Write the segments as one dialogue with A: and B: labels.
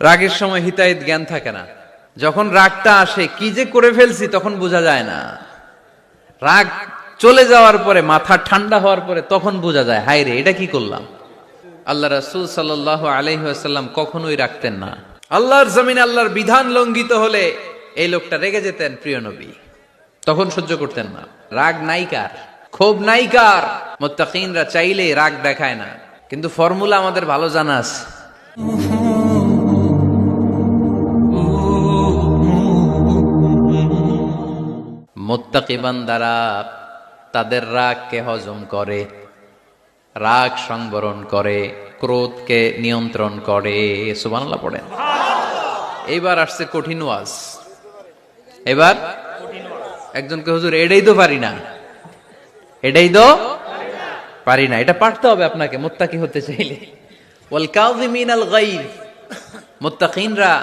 A: রাগের সময় হিতাহিত জ্ঞান থাকে না। যখন রাগটা আসে কি যে করে ফেলছি তখন বোঝা যায় না। রাগ চলে যাওয়ার পরে, মাথা ঠান্ডা হওয়ার পরে তখন বোঝা যায়, হায় রে এটা কি করলাম। আল্লাহ রাসূল সাল্লাল্লাহু আলাইহি ওয়াসাল্লাম কখনোই রাখতেন না। আল্লাহর জমিনে আল্লাহর বিধান লঙ্ঘিত হলে এই লোকটা রেগে যেতেন প্রিয় নবী, তখন সহ্য করতেন না। রাগ নাইকার, ক্ষোভ নাইকার। মুত্তাকিনরা চাইলে রাগ দেখায় না, কিন্তু ফর্মুলা আমাদের ভালো জানা আছে। মুত্তাকি বান্দারা তাদের রাগকে হজম করে, রাগ সংবরণ করে, ক্রোধকে নিয়ন্ত্রণ করে। সুবহানাল্লাহ পড়েন। এইবার আসছে কঠিন ওয়াজ। এবার একজনকে হুজুর এটাই তো পারি না, এটাই তো পারি না, এটা পারতে হবে আপনাকে মুত্তাকি হতে চাইলে। ওয়াল কাযিমিনাল গায়জ, মুত্তাকিনরা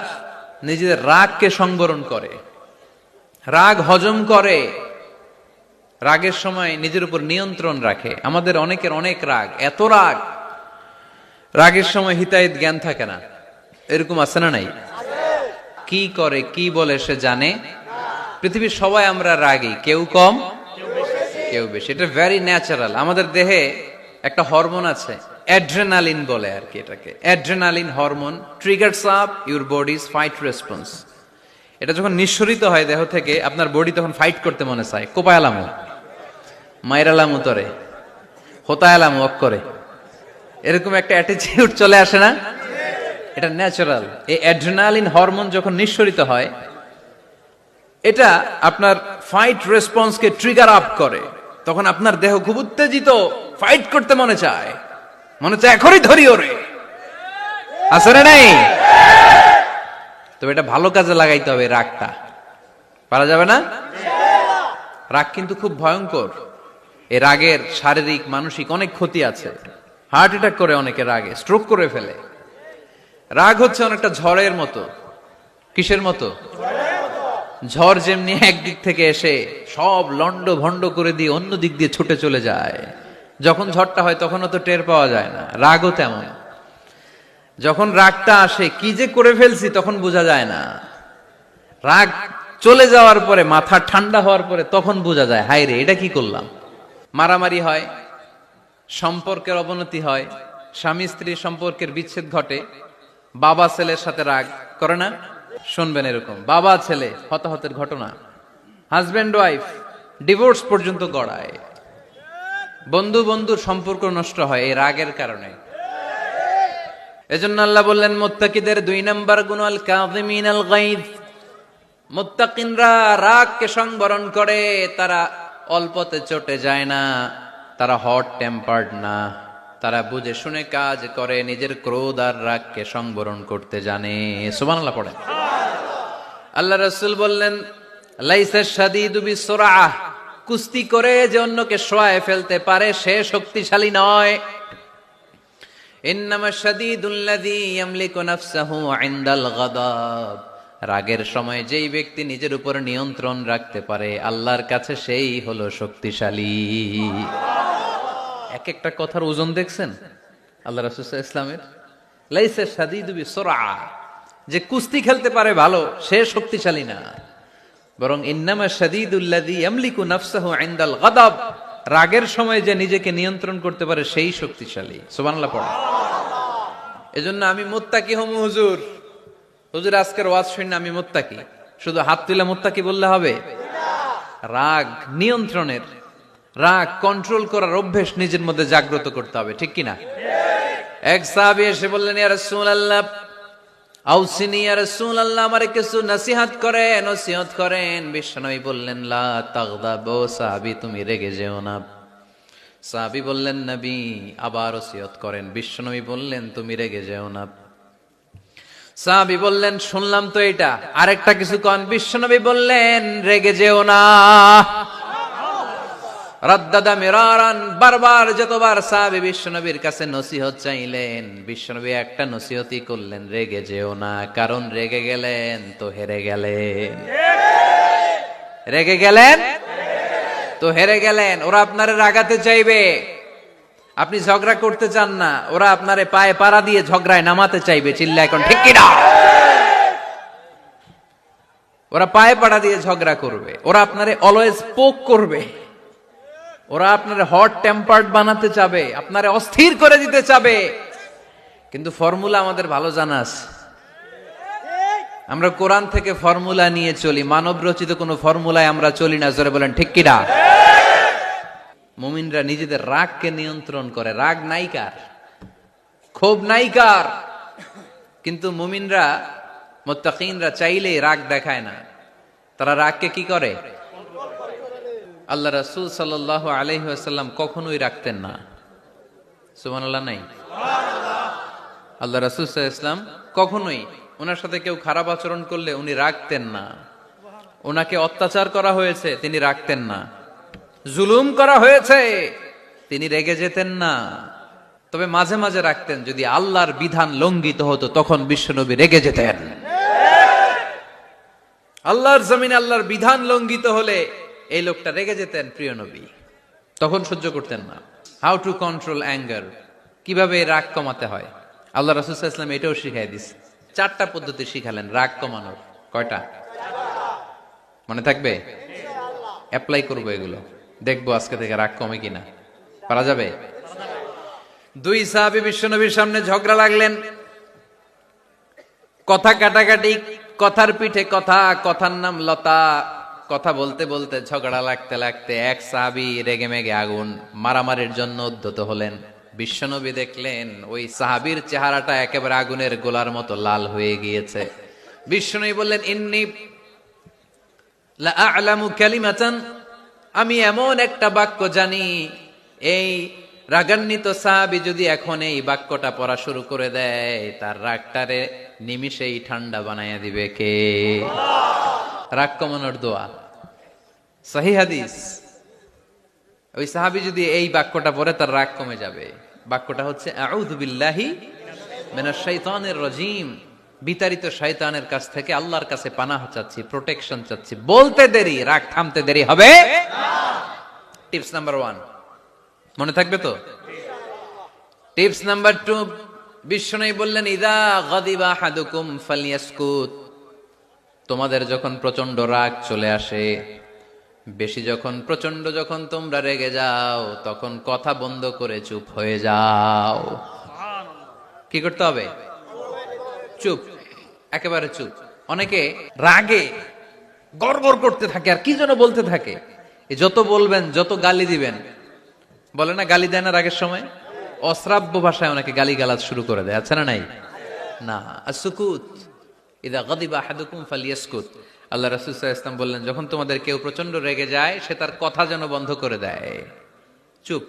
A: নিজেদের রাগকে সংবরণ করে, রাগ হজম করে, রাগের সময় নিজের উপর নিয়ন্ত্রণ রাখে। আমাদের অনেকের অনেক রাগ, এত রাগ, রাগের সময় হিতাহিত জ্ঞান থাকে না। এরকম আছে না নাই? কি করে কি বলে সে জানে। পৃথিবীর সবাই আমরা রাগী, কেউ কম কেউ বেশি। এটা ভেরি ন্যাচারাল। আমাদের দেহে একটা হরমোন আছে, অ্যাড্রেনালিন বলে আর কি এটাকে। Adrenaline hormone triggers up your bodies fight response. এটা যখন নিঃসরিত হয় দেহ থেকে, আপনার বডি তখন ফাইট করতে মনে চায়। কোপায়ালামু, মাইরালামু তরে, হোতায়ালামু অক করে, এরকম একটা অ্যাটিটিউড চলে আসে না? এটা ন্যাচারাল। এই অ্যাড্রেনালিন হরমোন যখন নিঃসরিত হয়, এটা আপনার ফাইট রেসপন্সকে ট্রিগার আপ করে। তখন আপনার দেহ খুব উত্তেজিত, ফাইট করতে মনে চায়, মনে চায় এখনই ধরি ওরে। আছে না নাই? তো এটা ভালো কাজে লাগাইতে হবে। রাগটা পারা যাবে না। রাগ কিন্তু খুব ভয়ঙ্কর। এই রাগের শারীরিক মানসিক অনেক ক্ষতি আছে। হার্ট অ্যাটাক করে অনেকে রাগে, স্ট্রোক করে ফেলে। রাগ হচ্ছে অনেকটা ঝড়ের মতো। কিসের মতো? ঝড় যেমনি একদিক থেকে এসে সব লন্ড ভন্ড করে দিয়ে অন্য দিক দিয়ে ছুটে চলে যায়, যখন ঝড়টা হয় তখনও তো টের পাওয়া যায় না। রাগও তেমন। যখন রাগটা আসে কি যে করে ফেলছি তখন বোঝা যায় না। রাগ চলে যাওয়ার পরে, মাথা ঠান্ডা হওয়ার পরে তখন বোঝা যায়, হায় রে এটা কি করলাম। মারামারি হয়, সম্পর্কের অবনতি হয়, স্বামী স্ত্রীর সম্পর্কের বিচ্ছেদ ঘটে, বাবা ছেলের সাথে রাগ করে না? শুনবেন এরকম বাবা ছেলে হতাহতের ঘটনা, হাজবেন্ড ওয়াইফ ডিভোর্স পর্যন্ত গড়ায়, বন্ধু বন্ধুর সম্পর্ক নষ্ট হয় এই রাগের কারণে। এজন্য আল্লাহ বললেন মুত্তাকিদের 2 নাম্বার গুণ আল কাযিমিনাল গায়জ। মুত্তাকিনরা রাগকে সংবরণ করে, তারা অল্পতে চটে যায় না, তারা হট টেম্পার্ড না, তারা বুঝে শুনে কাজ করে, নিজের ক্রোধ আর রাগকে সংবরণ করতে জানে। সুবহানাল্লাহ পড়েন। আল্লাহ রাসূল বললেন লাইসা শাদীদু বিসরাআহ, কুস্তি করে যে অন্যকে শোয়ায় ফেলতে পারে সে শক্তিশালী নয়। ইন্নামা শাদীদুল্লাযী ইয়ামলিকু নাফসাহু ইনদাল গাদাব, রাগের সময় যেই ব্যক্তি নিজের উপর নিয়ন্ত্রণ রাখতে পারে আল্লাহর কাছে সেই হলো শক্তিশালী। এক একটা কথার ওজন দেখছেন আল্লাহ রাসূল সাল্লাল্লাহু আলাইহি ওয়াসাল্লামের। লাইসা শাদীদু বিসরাআহ, যে কুস্তি খেলতে পারে ভালো সে শক্তিশালী না, বরং ইন্নামা শাদীদুল্লাযী ইয়ামলিকু নাফসাহু ইনদাল গাদাব, রাগের সময় যে নিজেকে নিয়ন্ত্রণ করতে পারে সেই শক্তিশালী। সুবহানাল্লাহ পড়ে। এজন্য আমি মুত্তাকি হমু হুজুর। হুজুর আজকের ওয়াজ শুনে আমি মুত্তাকি, শুধু হাত তুলে মুত্তাকি বললে হবে? রাগ নিয়ন্ত্রণের, রাগ কন্ট্রোল করার অভ্যেস নিজের মধ্যে জাগ্রত করতে হবে, ঠিক কিনা? এক সাহাবী এসে বললেন ইয়া রাসূলুল্লাহ আউসিনি ইয়া রাসূলুল্লাহ, আমারে কিছু নসিহত করেন, নসিহত করেন। বিশ্বনবী বললেন লা তাগদাব, সাহাবী তুমি রেগে যেও না। সাহাবী বললেন নবী আবার নসিহত করেন। বিশ্বনবী বললেন তুমি রেগে যেও না। সাহাবী বললেন শুনলাম তো এটা, আরেকটা কিছু কোন। বিশ্বনবী বললেন রেগে যেও না। রাদ্দাদা মিরারান, বারবার যতবার সাহাবী বিশ্বনবীর কাছে নসিহত চাইলেন, বিশ্বনবী একটা নসিহতই করলেন, রেগে যেও না। কারণ রেগে গেলেন তো হেরে গেলেন, রেগে গেলেন তো হেরে গেলেন। ওরা আপনারে রাগাতে চাইবে, আপনি ঝগড়া করতে চান না, ওরা আপনারে পায়ে পাড়া দিয়ে ঝগড়ায় নামাতে চাইবে, চিল্লা এখন ঠিক কিনা? ওরা পায়ে পাড়া দিয়ে ঝগড়া করবে, ওরা আপনারে অলওয়েজ পোক করবে, ওরা আপনারে হট টেম্পার্ড বানাতে চাবে, আপনারে অস্থির করে দিতে চাবে। কিন্তু ফর্মুলা আমাদের ভালো জানা আছে। আমরা কোরআন থেকে ফর্মুলা নিয়ে চলি, মানব রচিত কোন ফর্মুলায় আমরা চলি না। জোরে বলেন ঠিক কিনা? মুমিনরা নিজেদের রাগকে নিয়ন্ত্রণ করে। রাগ নাইকার, ক্ষোভ নাইকার, কিন্তু মুমিনরা, মুত্তাকিনরা চাইলে রাগ দেখায় না। তারা রাগকে কি করে? আল্লাহ রাসূল সাল্লাল্লাহু আলাইহি ওয়াসাল্লাম কখনোই রাখতেন না। সুবহানাল্লাহ নাই? আল্লাহ রাসূল সাল্লাল্লাহু আলাইহি ওয়াসাল্লাম কখনোই, ওনার সাথে কেউ খারাপ আচরণ করলে উনি রাখতেন না। ওনাকে অত্যাচার করা হয়েছে, তিনি রাখতেন না। জুলুম করা হয়েছে, তিনি রেগে যেতেন না। তবে মাঝে মাঝে রাখতেন, যদি আল্লাহর বিধান লঙ্ঘিত হতো তখন বিশ্বনবী রেগে যেতেন। আল্লাহর জমিনে আল্লাহর বিধান লঙ্ঘিত হলে এই লোকটা রেগে যেতেন, প্রিয় নবী তখন সহ্য করতেন না। হাউ টু কন্ট্রোল অ্যাঙ্গার, কিভাবে রাগ কমাতে হয়, আল্লাহ রাসূল সাল্লাল্লাহু আলাইহি ওয়াসাল্লাম এটাও শিখাই দিস। 4টা পদ্ধতি শিখালেন রাগ কমানোর। কয়টা মনে থাকবে? অ্যাপ্লাই করবো এগুলো, দেখবো আজকে থেকে রাগ কমে কিনা। পারা যাবে? 2 সাহাবী বিশ্বনবীর সামনে ঝগড়া লাগলেন, কথা কাটাকাটি, কথার পিঠে কথা, কথার নাম লতা। কথা বলতে বলতে ঝগড়া লাগতে লাগতে এক সাহাবী রেগে মেগে আগুন, মারামারির জন্য উদ্যত হলেন। বিশ্বনবী দেখলেন ওই সাহাবীর চেহারাটা একেবারে আগুনের গোলার মতো লাল হয়ে গিয়েছে। বিশ্বনবী বললেন, ইন্নী লা আ'লামু কালিমাতান, আমি এমন একটা বাক্য জানি, এই রাগান্বিত সাহাবী যদি এখন এই বাক্যটা পড়া শুরু করে দেয়, তার রাগটারে নিমিষেই ঠান্ডা বানাইয়া দিবে কে? রাগ কমানোর দোয়া, সহিহ হাদিস। ওই সাহাবী যদি এই বাক্যটা পড়ে তার রাগ কমে যাবে। বাক্যটা হচ্ছে আউযু বিল্লাহি মিনাশ শাইতানির রাজীম, বিতাড়িত শয়তানের কাছ থেকে আল্লাহর কাছে পানাহ চাচ্ছি, প্রোটেকশন চাচ্ছি। বলতে দেরি, রাগ থামতে দেরি হবে না। টিপস নাম্বার 1 মনে থাকবে তো? টিপস নাম্বার 2, বিশ্বনবী বললেন, ইযা গাদিবা আহাদুকুম ফালইয়াসকুত, তোমাদের যখন প্রচন্ড রাগ চলে আসে, বেশি যখন, প্রচন্ড যখন তোমরা রেগে যাও, তখন কথা বন্ধ করে চুপ হয়ে যাও। কি করতে হবে? চুপ, একেবারে চুপ। অনেকে রাগে গড়গড় করতে থাকে আর কি যেন বলতে থাকে। যত বলবেন, যত গালি দিবেন, বলে না গালি দেয় না রাগের সময়, অশ্রাব্য ভাষায় অনেকে গালি গালাজ শুরু করে দেয়, আছে না নাই? না, আসুকুত, ইদা গাদিবা আহাদুকুম ফালিয়াসকুত। আল্লাহ রাসূল সাল্লাল্লাহু আলাইহি ওয়াসাল্লাম বললেন, যখন তোমাদের কেউ প্রচন্ড রেগে যায়, সে তার কথা যেন বন্ধ করে দেয়। চুপ,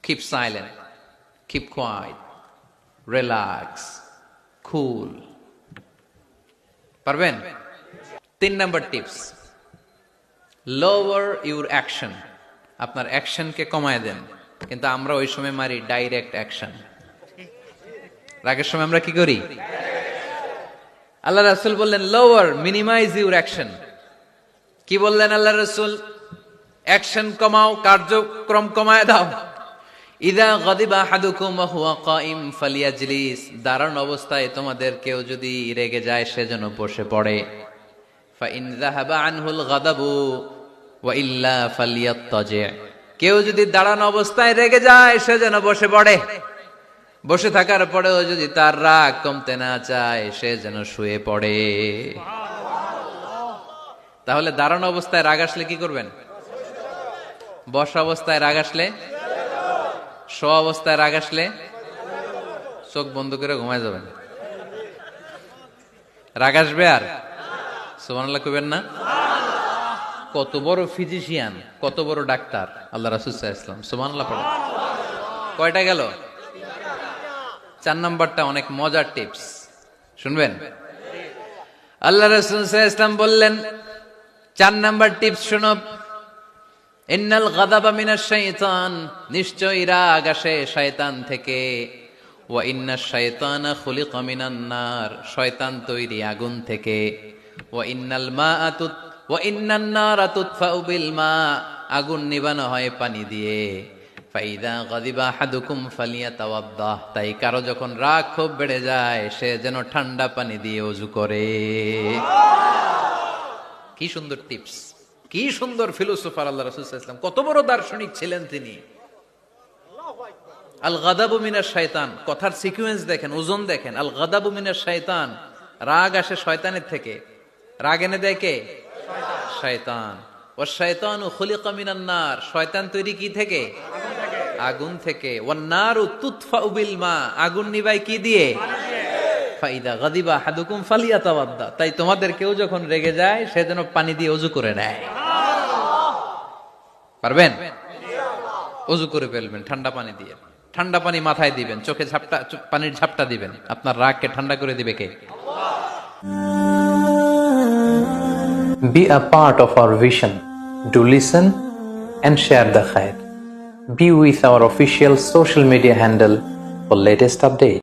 A: keep silent, keep quiet, relax, cool. পারবেন? 3 number tips, lower your action, আপনার অ্যাকশনকে কমায় দেন। কিন্তু আমরা ওই সময় মারি ডাইরেক্ট অ্যাকশন। রাগের সময় আমরা কি করি? আল্লাহ রাসূল বললেন লোয়ার, মিনিমাইজ ইউর অ্যাকশন। কি বললেন আল্লাহ রাসূল? অ্যাকশন কমাও, কার্যক্রম কমায় দাও। ইযা গাদিবা আহাদুকুম ওয়া হুয়া কাইম ফালিয়াজলিস, দাঁড়ানো অবস্থায় তোমাদের কেউ যদি রেগে যায়, সে যেন বসে পড়ে। ফা ইন যাহাবা আনহুল গাদাবু ওয়া ইল্লা ফালিয়াত্তাজি, কেউ যদি দাঁড়ানো অবস্থায় রেগে যায়, সে যেন বসে পড়ে। বসে থাকার পরেও যদি তার রাগ কমতে না চায়, সে যেন শুয়ে পড়ে। তাহলে দাঁড়ানো অবস্থায় রাগ আসলে কি করবেন? বসা অবস্থায় রাগ আসলে, শোয়া অবস্থায় রাগ আসলে চোখ বন্ধ করে ঘুমায় যাবেন। রাগ আসবে আর সুবহানাল্লাহ কইবেন না? কত বড় ফিজিশিয়ান, কত বড় ডাক্তার আল্লাহ রাসূল সাল্লাল্লাহু আলাইহি ওয়াসাল্লাম। সুবহানাল্লাহ পড়েন। কয়টা গেল? 4 নাম্বারটা অনেক মজার টিপস, শুনবেন? আল্লাহ রাসূল সাল্লাল্লাহু আলাইহি ওয়াসাল্লাম বললেন, 4 নাম্বার টিপস শুনো, ইন্নাল গাদাবা মিনাশ শাইতান, নিশ্চয়ই রাগ আসে শয়তান থেকে। ওয়া ইন্নাশ শাইতানা খুলিকা মিনান নার, শয়তান তৈরি আগুন থেকে। ওয়া ইন্নান নারা তুতফাউ বিল মা, আগুন নিবানো হয় পানি দিয়ে। ফাইদা গাদিবা আহাদুকুম ফালিয়াতাওয়াদ্দাহ, তাই কারো যখন রাগ খুব বেড়ে যায় সে যেন ঠান্ডা পানি দিয়ে ওযু করে। কি সুন্দর টিপস, কি সুন্দর ফিলোসোফার আল্লাহ রাসূল সাল্লাল্লাহু আলাইহি ওয়াসাল্লাম, কত বড় দার্শনিক ছিলেন তিনি। আল গাদাবু মিনাশ শাইতান, কথার সিকোয়েন্স দেখেন, ওজন দেখেন। আল গাদাবু মিনাশ শাইতান, রাগ আসে শয়তানের থেকে। রাগ এনে দেয় কে? শয়তান। ওয়াশ শাইতানু খুলিকা মিনান নার, শয়তান তৈরি কি থেকে? আগুন থেকে। ওয়ান নারু তুতফাউ বিল মা, আগুন নিভাই কি দিয়ে? ফাইদা গাদিবা আহাদুকুম ফালিয়াতাওয়াদ্দা, তাই তোমাদের কেউ যখন রেগে যায় সে যেন পানি দিয়ে ওযু করে নেয়। পারবেন? ওযু করে ফেলবেন ঠান্ডা পানি দিয়ে। ঠান্ডা পানি মাথায় দিবেন, চোখে ঝাপটা, পানির ঝাপটা দিবেন। আপনার রাগকে ঠান্ডা করে দিবে কে?
B: Be a part of our vision. Do listen and share the khair. Be with our official social media handle for latest updates.